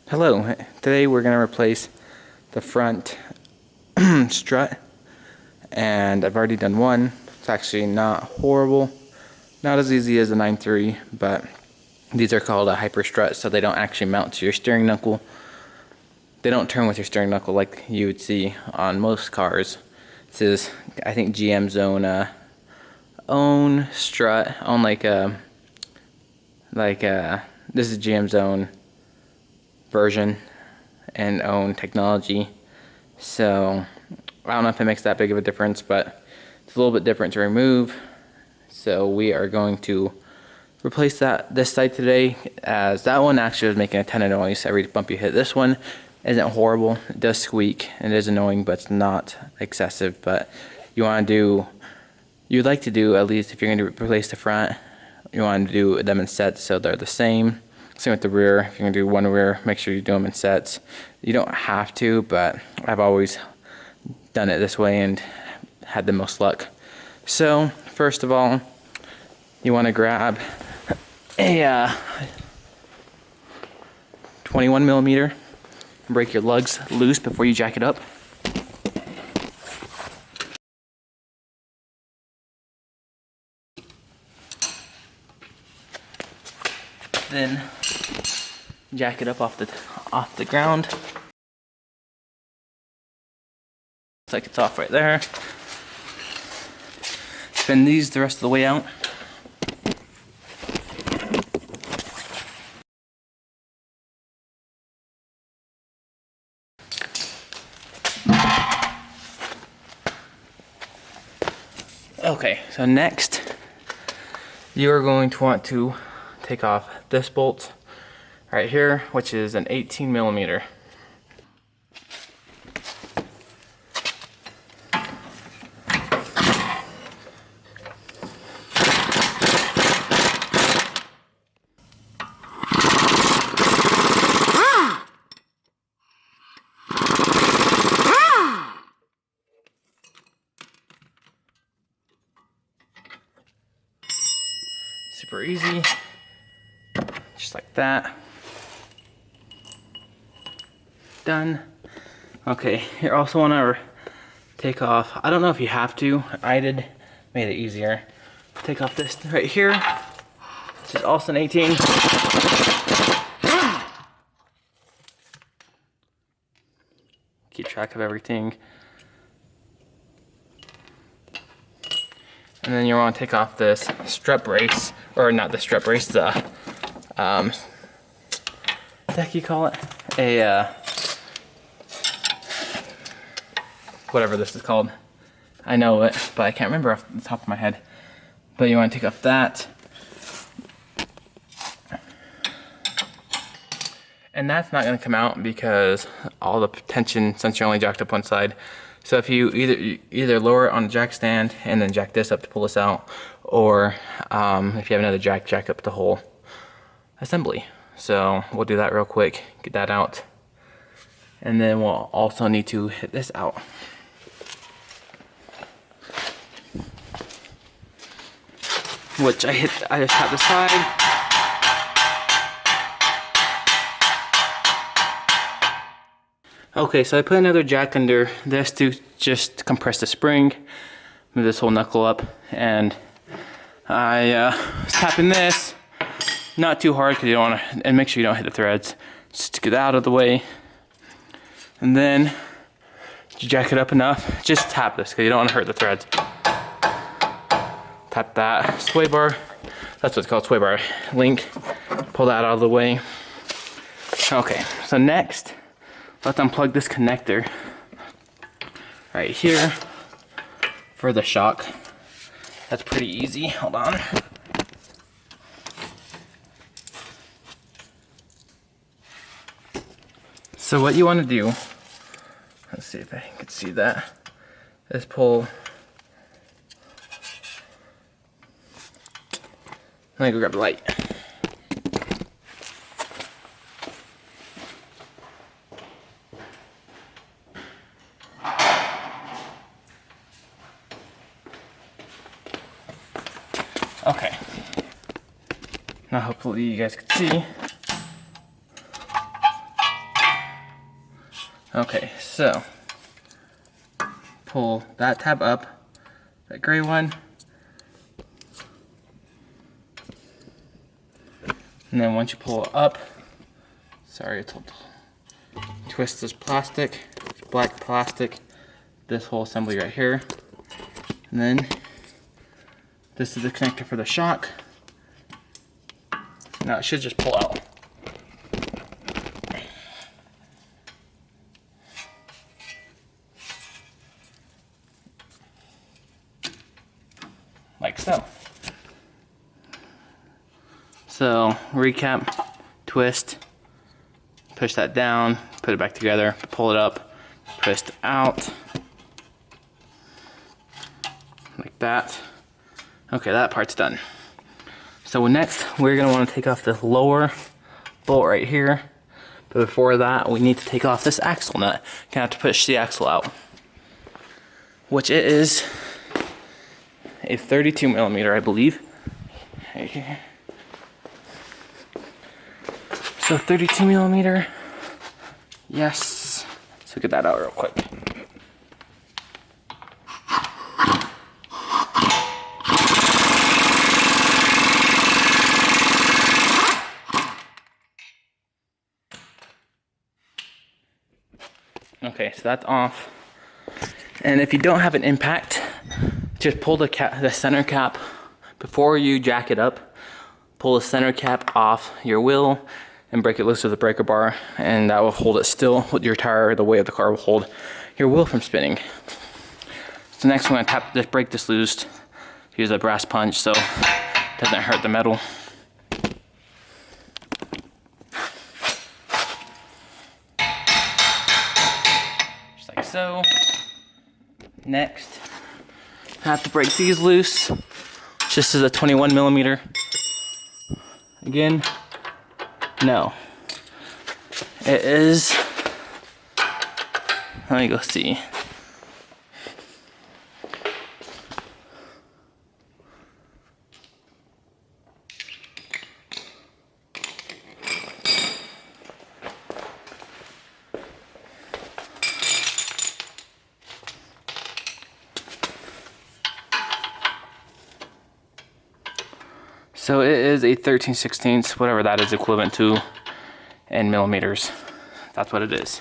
Hello, today we're going to replace the front strut, and I've already done one. It's actually not horrible, not as easy as the 9.3, but these are called a HiperStrut, so they don't actually mount to your steering knuckle. They don't turn with your steering knuckle like you would see on most cars. This is, I think, GM's own strut, on this is GM's own version and own technology. So I don't know if it makes that big of a difference, but it's a little bit different to remove. So we are going to replace this side today, as that one actually was making a ton of noise every bump you hit. This one isn't horrible. It does squeak and it is annoying, but it's not excessive. But you'd like to do, at least if you're going to replace the front, you want to do them in sets so they're the same. Same with the rear. If you're going to do one rear, make sure you do them in sets. You don't have to, but I've always done it this way and had the most luck. So first of all, you want to grab a 21 millimeter. Break your lugs loose before you jack it up. Then jack it up off the ground. Looks like it's off right there. Spin these the rest of the way out. Okay, so next you are going to want to take off this bolt right here, which is an 18 millimeter. Super easy, just like that. Done. Okay, you also want to take off, I don't know if you have to, I did, made it easier. Take off this right here, which is also an 18. Keep track of everything. And then you want to take off this strut brace, or not the strut brace, the what the heck you call it? Whatever this is called. I know it, but I can't remember off the top of my head. But you want to take off that. And that's not going to come out because all the tension, since you're only jacked up one side. So if you either lower it on the jack stand and then jack this up to pull this out, or if you have another jack up the whole assembly. So we'll do that real quick, get that out. And then we'll also need to hit this out. Which I just have the side. Okay, so I put another jack under this to just compress the spring, move this whole knuckle up, and I was tapping this, not too hard because you don't want to, and make sure you don't hit the threads, just to get out of the way. And then you jack it up enough, just tap this because you don't want to hurt the threads. Tap that sway bar, that's what's called, sway bar link, pull that out of the way. Okay, so next, let's unplug this connector right here for the shock. That's pretty easy. Hold on. So what you want to do, let's see if I can see that, is pull. Let me go grab the light. Okay. Now hopefully you guys can see. Okay, so pull that tab up, that gray one, and then once you pull it up, sorry, it's twist this plastic, this black plastic, this whole assembly right here, and then this is the connector for the shock. Now it should just pull out. Like so. So recap, twist, push that down, put it back together, pull it up, twist out, like that. Okay, that part's done. So next, we're gonna wanna take off this lower bolt right here. But before that, we need to take off this axle nut. Gonna have to push the axle out, which it is a 32 millimeter, I believe. Right here. So 32 millimeter, yes. So get that out real quick. Okay, so that's off. And if you don't have an impact, just pull the center cap before you jack it up. Pull the center cap off your wheel and break it loose with a breaker bar, and that will hold it still with your tire. The weight of the car will hold your wheel from spinning. So next, we're gonna just break this loose. Use a brass punch so it doesn't hurt the metal. Just like so. Next, I have to break these loose. Just as a 21 millimeter. Again, no. It is, let me go see. So it is a 13/16, whatever that is equivalent to in millimeters. That's what it is.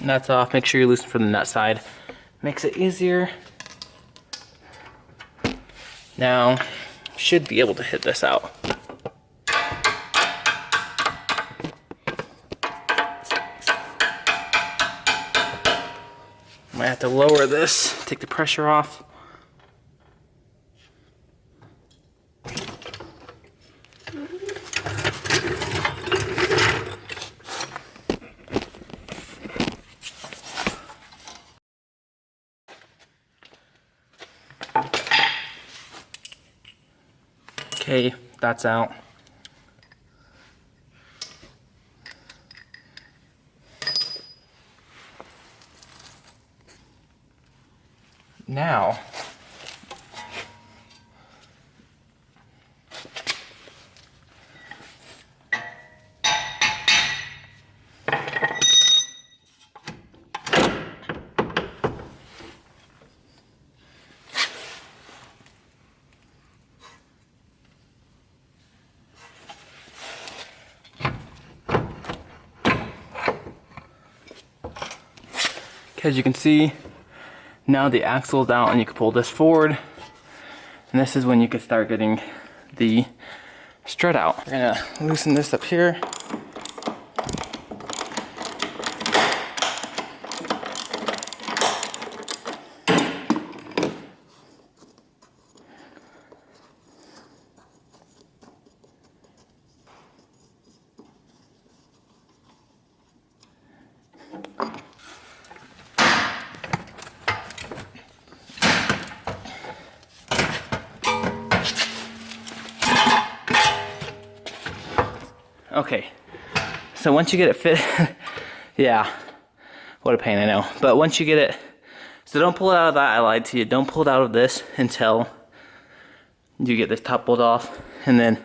Nuts off, make sure you loosen from the nut side. Makes it easier. Now, should be able to hit this out. Might have to lower this, take the pressure off. Okay, that's out. Now, as you can see, now the axle is out and you can pull this forward. And this is when you can start getting the strut out. We're gonna loosen this up here. Okay, so once you get it fit, yeah, what a pain, I know. But once you get it, so don't pull it out of that, I lied to you. Don't pull it out of this until you get this top bolt off, and then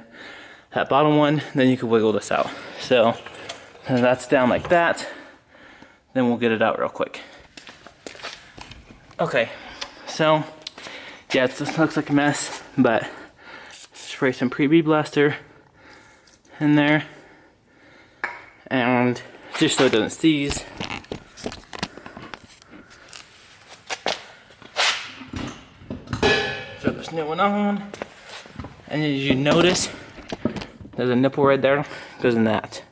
that bottom one, then you can wiggle this out. So that's down like that. Then we'll get it out real quick. Okay, so yeah, it just looks like a mess, but spray some pre-bead blaster in there, and just so it doesn't seize. Throw this new one on, and as you notice, there's a nipple right there, goes in that.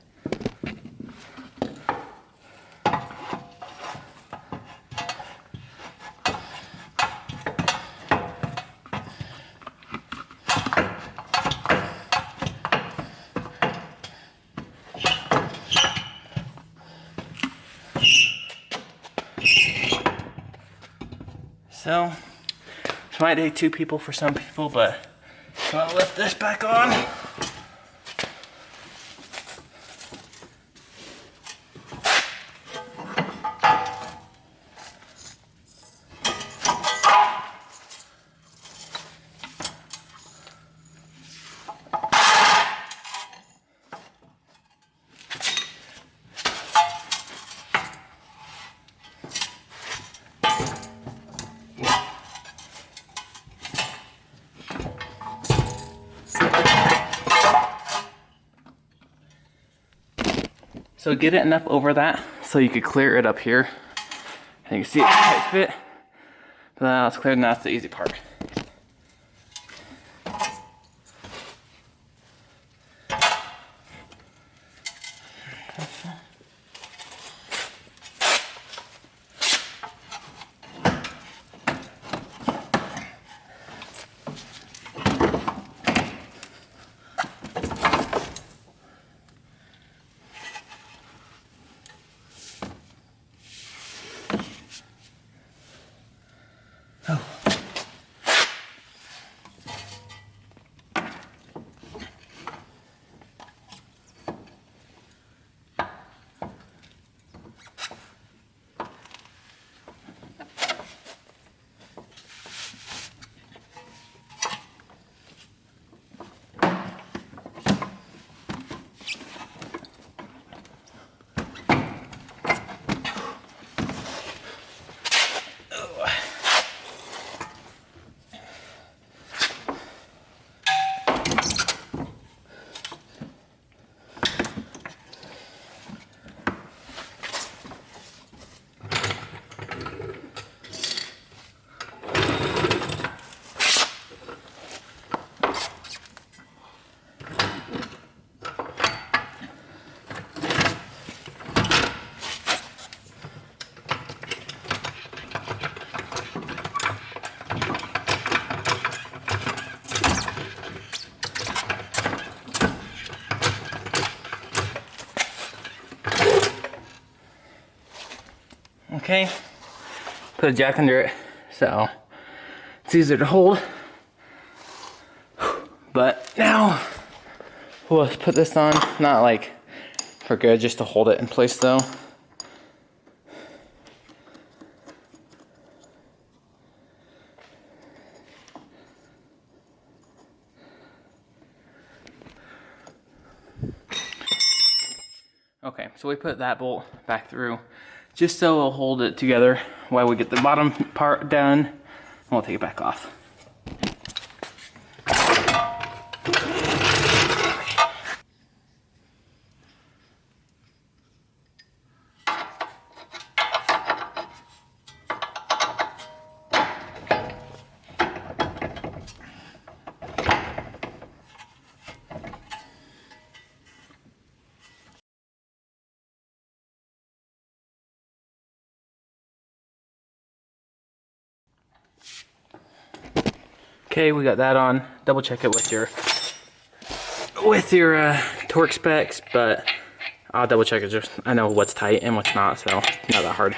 So, this might take 2 people for some people, but I'll lift this back on. So get it enough over that so you could clear it up here. And you can see it's tight fit. But now it's cleared, and that's the easy part. Oh. Okay, put a jack under it so it's easier to hold. But now we'll put this on, not like for good, just to hold it in place though. Okay, so we put that bolt back through just so we'll hold it together while we get the bottom part done, and we'll take it back off. Okay, we got that on. Double check it with your torque specs, but I'll double check it. Just I know what's tight and what's not, so not that hard.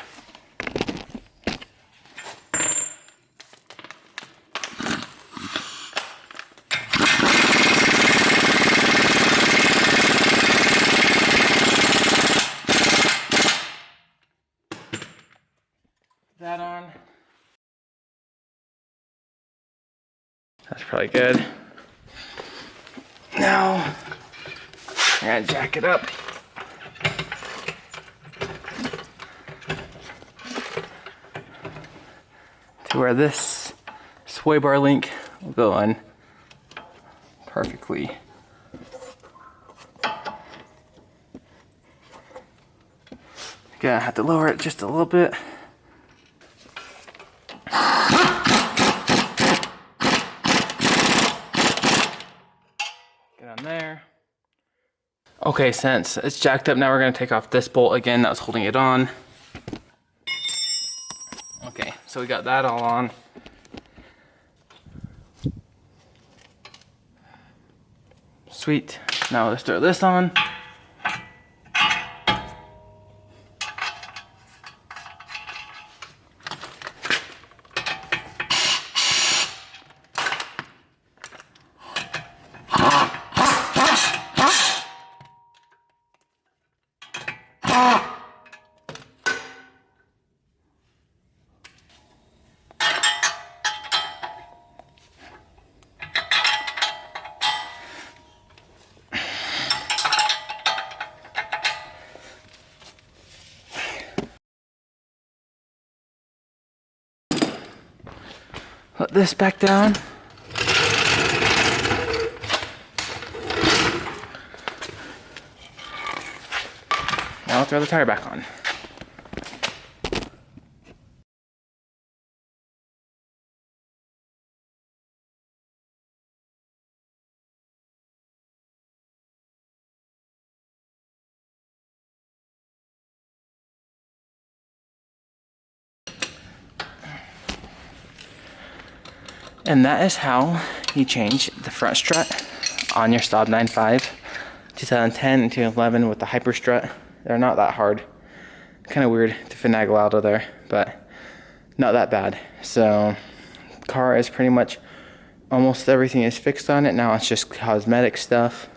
That's probably good. Now, I'm gonna jack it up. To where this sway bar link will go on perfectly. Gonna have to lower it just a little bit. Get on there. Okay, since it's jacked up, now we're gonna take off this bolt again that was holding it on. Okay, so we got that all on. Sweet. Now let's throw this on. Put this back down. Now I'll throw the tire back on. And that is how you change the front strut on your Staub 9.5 2010 and 2011 with the HiperStrut. They're not that hard. Kind of weird to finagle out of there, but not that bad. So car is pretty much almost everything is fixed on it. Now it's just cosmetic stuff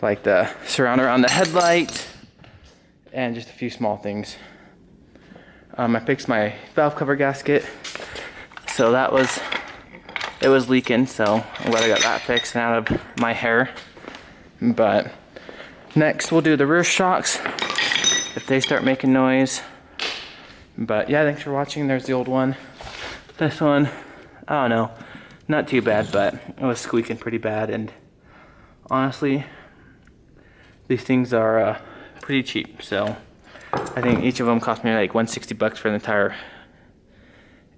like the surround around the headlight and just a few small things. I fixed my valve cover gasket. So it was leaking, so I'm glad I got that fixed and out of my hair. But next we'll do the rear shocks if they start making noise. But yeah, thanks for watching. There's the old one. This one, I don't know, not too bad, but it was squeaking pretty bad. And honestly, these things are pretty cheap. So I think each of them cost me like $160 for the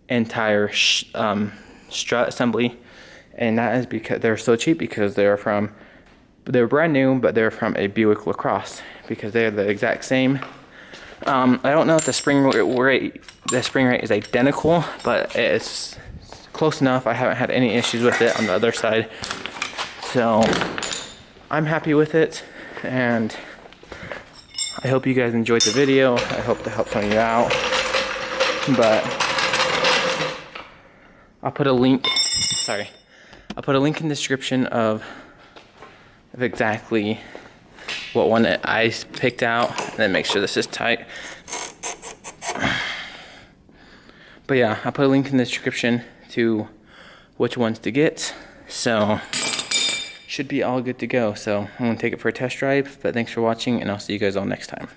entire strut assembly, and that is because they're so cheap, because they're brand new, but they're from a Buick LaCrosse, because they're the exact same. I don't know if the spring rate is identical, but it's close enough. I haven't had any issues with it on the other side, so I'm happy with it, and I hope you guys enjoyed the video. I hope to help some of you out, but I'll put a link in the description of exactly what one I picked out, and then make sure this is tight. But yeah, I'll put a link in the description to which ones to get. So should be all good to go. So I'm gonna take it for a test drive, but thanks for watching, and I'll see you guys all next time.